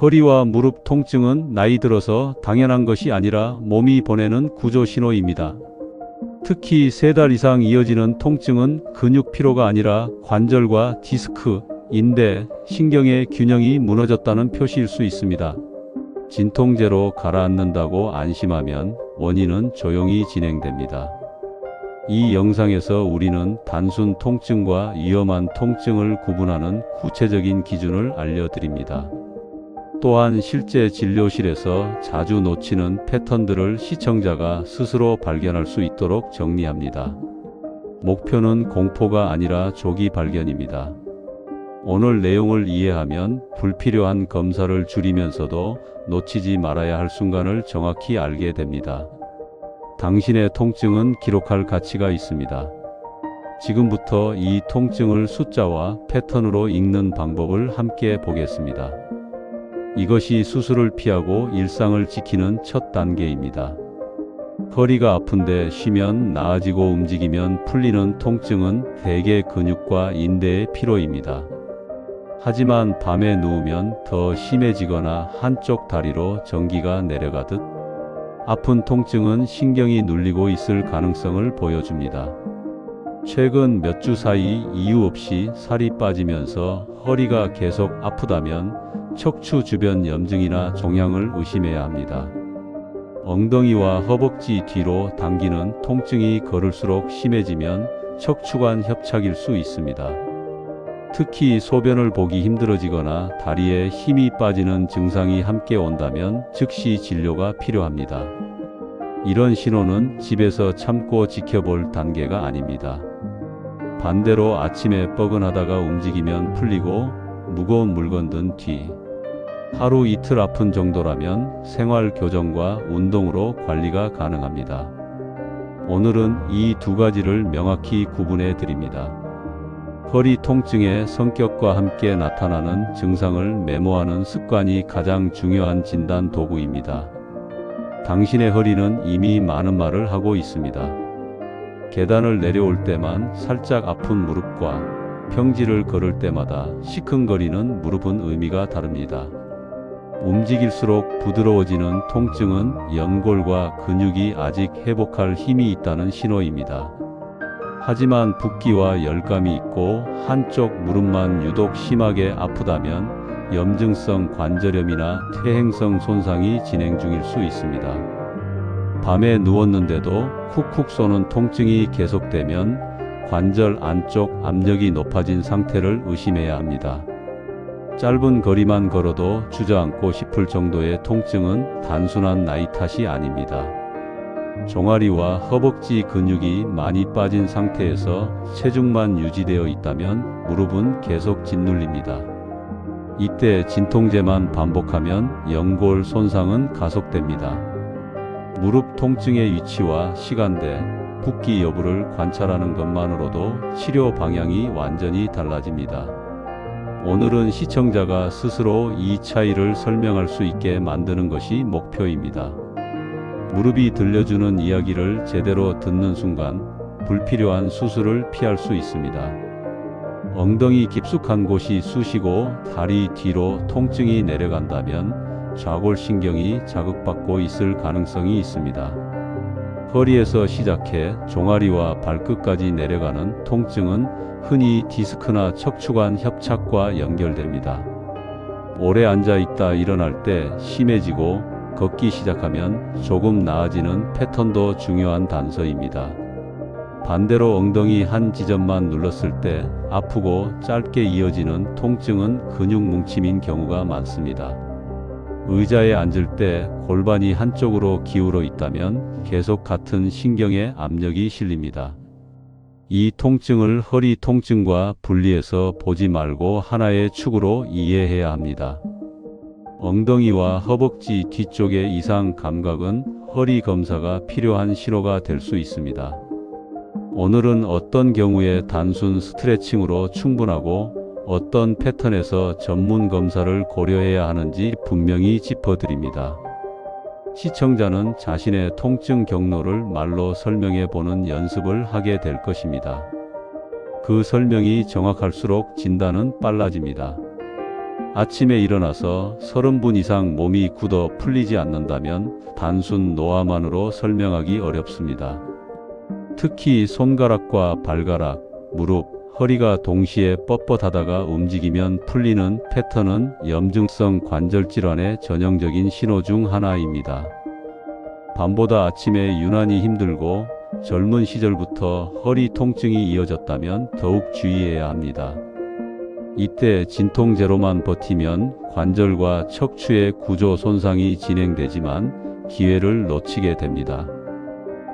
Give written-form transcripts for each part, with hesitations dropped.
허리와 무릎 통증은 나이 들어서 당연한 것이 아니라 몸이 보내는 구조 신호입니다. 특히 3달 이상 이어지는 통증은 근육 피로가 아니라 관절과 디스크, 인대, 신경의 균형이 무너졌다는 표시일 수 있습니다. 진통제로 가라앉는다고 안심하면 원인은 조용히 진행됩니다. 이 영상에서 우리는 단순 통증과 위험한 통증을 구분하는 구체적인 기준을 알려드립니다. 또한 실제 진료실에서 자주 놓치는 패턴들을 시청자가 스스로 발견할 수 있도록 정리합니다. 목표는 공포가 아니라 조기 발견입니다. 오늘 내용을 이해하면 불필요한 검사를 줄이면서도 놓치지 말아야 할 순간을 정확히 알게 됩니다. 당신의 통증은 기록할 가치가 있습니다. 지금부터 이 통증을 숫자와 패턴으로 읽는 방법을 함께 보겠습니다. 이것이 수술을 피하고 일상을 지키는 첫 단계입니다. 허리가 아픈데 쉬면 나아지고 움직이면 풀리는 통증은 대개 근육과 인대의 피로입니다. 하지만 밤에 누우면 더 심해지거나 한쪽 다리로 전기가 내려가듯 아픈 통증은 신경이 눌리고 있을 가능성을 보여줍니다. 최근 몇 주 사이 이유 없이 살이 빠지면서 허리가 계속 아프다면 척추 주변 염증이나 종양을 의심해야 합니다. 엉덩이와 허벅지 뒤로 당기는 통증이 걸을수록 심해지면 척추관 협착일 수 있습니다. 특히 소변을 보기 힘들어지거나 다리에 힘이 빠지는 증상이 함께 온다면 즉시 진료가 필요합니다. 이런 신호는 집에서 참고 지켜볼 단계가 아닙니다. 반대로 아침에 뻐근하다가 움직이면 풀리고 무거운 물건 든 뒤 하루 이틀 아픈 정도라면 생활 교정과 운동으로 관리가 가능합니다. 오늘은 이 두 가지를 명확히 구분해 드립니다. 허리 통증의 성격과 함께 나타나는 증상을 메모하는 습관이 가장 중요한 진단 도구입니다. 당신의 허리는 이미 많은 말을 하고 있습니다. 계단을 내려올 때만 살짝 아픈 무릎과 평지를 걸을 때마다 시큰거리는 무릎은 의미가 다릅니다. 움직일수록 부드러워지는 통증은 연골과 근육이 아직 회복할 힘이 있다는 신호입니다. 하지만 붓기와 열감이 있고 한쪽 무릎만 유독 심하게 아프다면 염증성 관절염이나 퇴행성 손상이 진행 중일 수 있습니다. 밤에 누웠는데도 쿡쿡 쏘는 통증이 계속되면 관절 안쪽 압력이 높아진 상태를 의심해야 합니다. 짧은 거리만 걸어도 주저앉고 싶을 정도의 통증은 단순한 나이 탓이 아닙니다. 종아리와 허벅지 근육이 많이 빠진 상태에서 체중만 유지되어 있다면 무릎은 계속 짓눌립니다. 이때 진통제만 반복하면 연골 손상은 가속됩니다. 무릎 통증의 위치와 시간대, 붓기 여부를 관찰하는 것만으로도 치료 방향이 완전히 달라집니다. 오늘은 시청자가 스스로 이 차이를 설명할 수 있게 만드는 것이 목표입니다. 무릎이 들려주는 이야기를 제대로 듣는 순간 불필요한 수술을 피할 수 있습니다. 엉덩이 깊숙한 곳이 쑤시고 다리 뒤로 통증이 내려간다면 좌골신경이 자극받고 있을 가능성이 있습니다. 허리에서 시작해 종아리와 발끝까지 내려가는 통증은 흔히 디스크나 척추관 협착과 연결됩니다. 오래 앉아 있다 일어날 때 심해지고 걷기 시작하면 조금 나아지는 패턴도 중요한 단서입니다. 반대로 엉덩이 한 지점만 눌렀을 때 아프고 짧게 이어지는 통증은 근육 뭉침인 경우가 많습니다. 의자에 앉을 때 골반이 한쪽으로 기울어 있다면 계속 같은 신경에 압력이 실립니다. 이 통증을 허리 통증과 분리해서 보지 말고 하나의 축으로 이해해야 합니다. 엉덩이와 허벅지 뒤쪽의 이상 감각은 허리 검사가 필요한 신호가 될 수 있습니다. 오늘은 어떤 경우에 단순 스트레칭으로 충분하고 어떤 패턴에서 전문 검사를 고려해야 하는지 분명히 짚어드립니다. 시청자는 자신의 통증 경로를 말로 설명해 보는 연습을 하게 될 것입니다. 그 설명이 정확할수록 진단은 빨라집니다. 아침에 일어나서 30분 이상 몸이 굳어 풀리지 않는다면 단순 노화만으로 설명하기 어렵습니다. 특히 손가락과 발가락, 무릎, 허리가 동시에 뻣뻣하다가 움직이면 풀리는 패턴은 염증성 관절 질환의 전형적인 신호 중 하나입니다. 밤보다 아침에 유난히 힘들고 젊은 시절부터 허리 통증이 이어졌다면 더욱 주의해야 합니다. 이때 진통제로만 버티면 관절과 척추의 구조 손상이 진행되지만 기회를 놓치게 됩니다.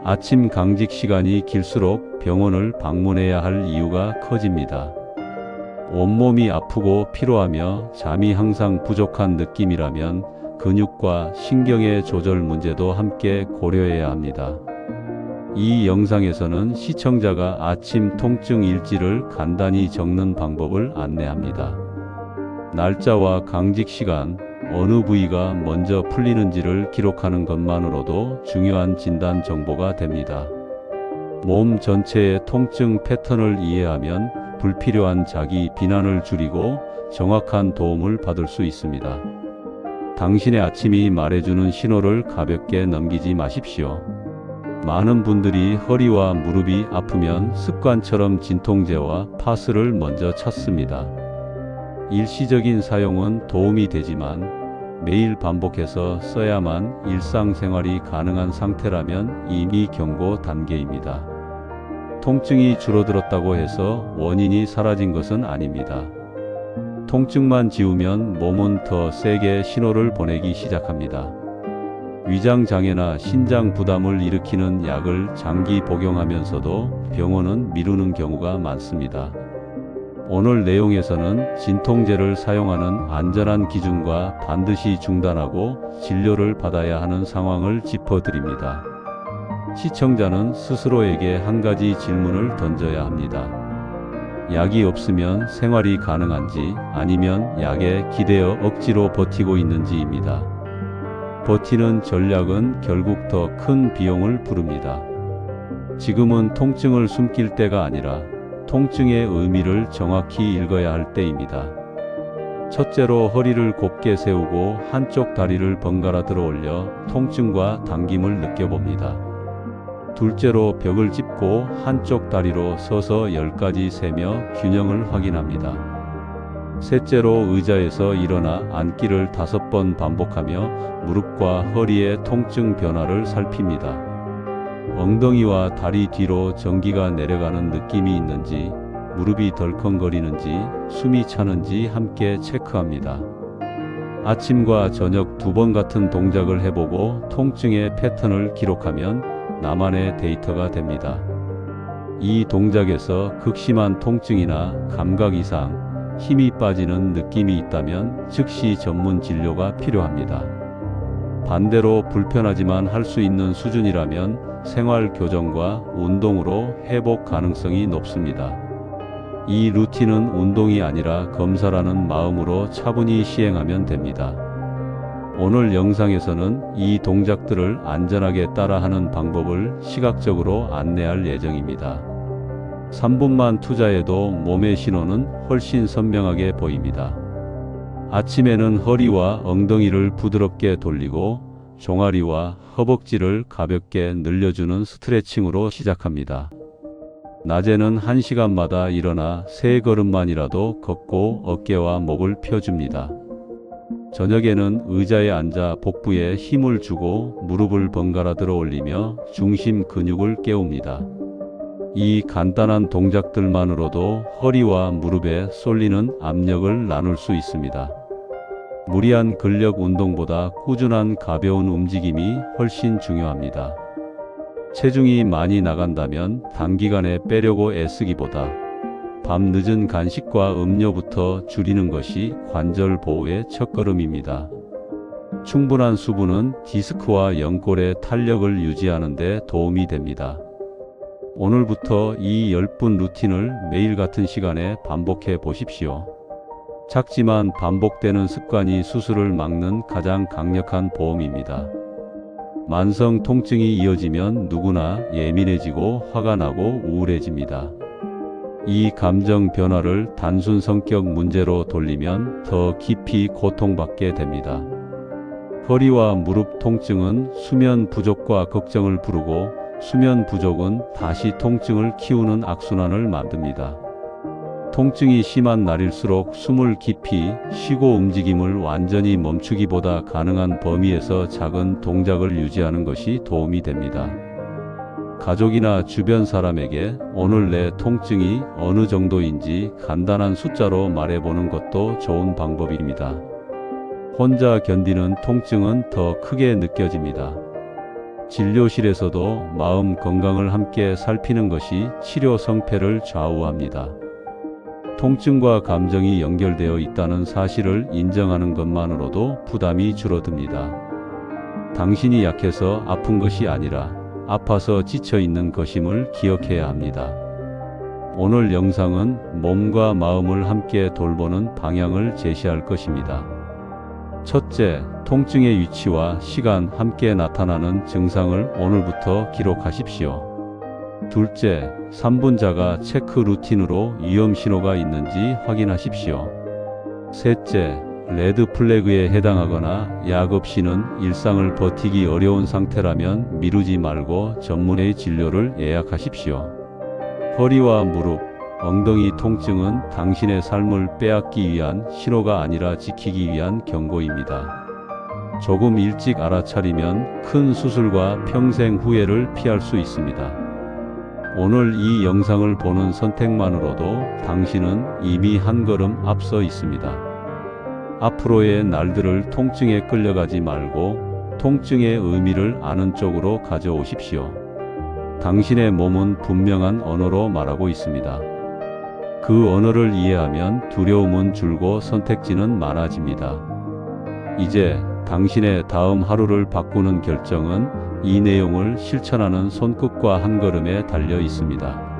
아침 강직 시간이 길수록 병원을 방문해야 할 이유가 커집니다. 온몸이 아프고 피로하며 잠이 항상 부족한 느낌이라면 근육과 신경의 조절 문제도 함께 고려해야 합니다. 이 영상에서는 시청자가 아침 통증 일지를 간단히 적는 방법을 안내합니다. 날짜와 강직 시간, 어느 부위가 먼저 풀리는지를 기록하는 것만으로도 중요한 진단 정보가 됩니다. 몸 전체의 통증 패턴을 이해하면 불필요한 자기 비난을 줄이고 정확한 도움을 받을 수 있습니다. 당신의 아침이 말해주는 신호를 가볍게 넘기지 마십시오. 많은 분들이 허리와 무릎이 아프면 습관처럼 진통제와 파스를 먼저 찾습니다. 일시적인 사용은 도움이 되지만 매일 반복해서 써야만 일상생활이 가능한 상태라면 이미 경고 단계입니다. 통증이 줄어들었다고 해서 원인이 사라진 것은 아닙니다. 통증만 지우면 몸은 더 세게 신호를 보내기 시작합니다. 위장장애나 신장 부담을 일으키는 약을 장기 복용하면서도 병원은 미루는 경우가 많습니다. 오늘 내용에서는 진통제를 사용하는 안전한 기준과 반드시 중단하고 진료를 받아야 하는 상황을 짚어드립니다. 시청자는 스스로에게 한 가지 질문을 던져야 합니다. 약이 없으면 생활이 가능한지 아니면 약에 기대어 억지로 버티고 있는지입니다. 버티는 전략은 결국 더 큰 비용을 부릅니다. 지금은 통증을 숨길 때가 아니라 통증의 의미를 정확히 읽어야 할 때입니다. 첫째로 허리를 곧게 세우고 한쪽 다리를 번갈아 들어 올려 통증과 당김을 느껴봅니다. 둘째로 벽을 짚고 한쪽 다리로 서서 10까지 세며 균형을 확인합니다. 셋째로 의자에서 일어나 앉기를 5번 반복하며 무릎과 허리의 통증 변화를 살핍니다. 엉덩이와 다리 뒤로 전기가 내려가는 느낌이 있는지, 무릎이 덜컹거리는지, 숨이 차는지 함께 체크합니다. 아침과 저녁 2번 같은 동작을 해보고 통증의 패턴을 기록하면 나만의 데이터가 됩니다. 이 동작에서 극심한 통증이나 감각 이상, 힘이 빠지는 느낌이 있다면 즉시 전문 진료가 필요합니다. 반대로 불편하지만 할 수 있는 수준이라면 생활 교정과 운동으로 회복 가능성이 높습니다. 이 루틴은 운동이 아니라 검사라는 마음으로 차분히 시행하면 됩니다. 오늘 영상에서는 이 동작들을 안전하게 따라하는 방법을 시각적으로 안내할 예정입니다. 3분만 투자해도 몸의 신호는 훨씬 선명하게 보입니다. 아침에는 허리와 엉덩이를 부드럽게 돌리고 종아리와 허벅지를 가볍게 늘려주는 스트레칭으로 시작합니다. 낮에는 1시간마다 일어나 3걸음만이라도 걷고 어깨와 목을 펴줍니다. 저녁에는 의자에 앉아 복부에 힘을 주고 무릎을 번갈아 들어 올리며 중심 근육을 깨웁니다. 이 간단한 동작들만으로도 허리와 무릎에 쏠리는 압력을 나눌 수 있습니다. 무리한 근력 운동보다 꾸준한 가벼운 움직임이 훨씬 중요합니다. 체중이 많이 나간다면 단기간에 빼려고 애쓰기보다 밤 늦은 간식과 음료부터 줄이는 것이 관절 보호의 첫걸음입니다. 충분한 수분은 디스크와 연골의 탄력을 유지하는 데 도움이 됩니다. 오늘부터 이 10분 루틴을 매일 같은 시간에 반복해 보십시오. 작지만 반복되는 습관이 수술을 막는 가장 강력한 보험입니다. 만성 통증이 이어지면 누구나 예민해지고 화가 나고 우울해집니다. 이 감정 변화를 단순 성격 문제로 돌리면 더 깊이 고통받게 됩니다. 허리와 무릎 통증은 수면 부족과 걱정을 부르고 수면 부족은 다시 통증을 키우는 악순환을 만듭니다. 통증이 심한 날일수록 숨을 깊이 쉬고 움직임을 완전히 멈추기보다 가능한 범위에서 작은 동작을 유지하는 것이 도움이 됩니다. 가족이나 주변 사람에게 오늘 내 통증이 어느 정도인지 간단한 숫자로 말해보는 것도 좋은 방법입니다. 혼자 견디는 통증은 더 크게 느껴집니다. 진료실에서도 마음 건강을 함께 살피는 것이 치료 성패를 좌우합니다. 통증과 감정이 연결되어 있다는 사실을 인정하는 것만으로도 부담이 줄어듭니다. 당신이 약해서 아픈 것이 아니라 아파서 지쳐 있는 것임을 기억해야 합니다. 오늘 영상은 몸과 마음을 함께 돌보는 방향을 제시할 것입니다. 첫째, 통증의 위치와 시간, 함께 나타나는 증상을 오늘부터 기록하십시오. 둘째, 3분 자가 체크 루틴으로 위험 신호가 있는지 확인하십시오. 셋째, 레드 플래그에 해당하거나 약 없이는 일상을 버티기 어려운 상태라면 미루지 말고 전문의 진료를 예약하십시오. 허리와 무릎, 엉덩이 통증은 당신의 삶을 빼앗기 위한 신호가 아니라 지키기 위한 경고입니다. 조금 일찍 알아차리면 큰 수술과 평생 후회를 피할 수 있습니다. 오늘 이 영상을 보는 선택만으로도 당신은 이미 한 걸음 앞서 있습니다. 앞으로의 날들을 통증에 끌려가지 말고 통증의 의미를 아는 쪽으로 가져오십시오. 당신의 몸은 분명한 언어로 말하고 있습니다. 그 언어를 이해하면 두려움은 줄고 선택지는 많아집니다. 이제 당신의 다음 하루를 바꾸는 결정은 이 내용을 실천하는 손끝과 한 걸음에 달려 있습니다.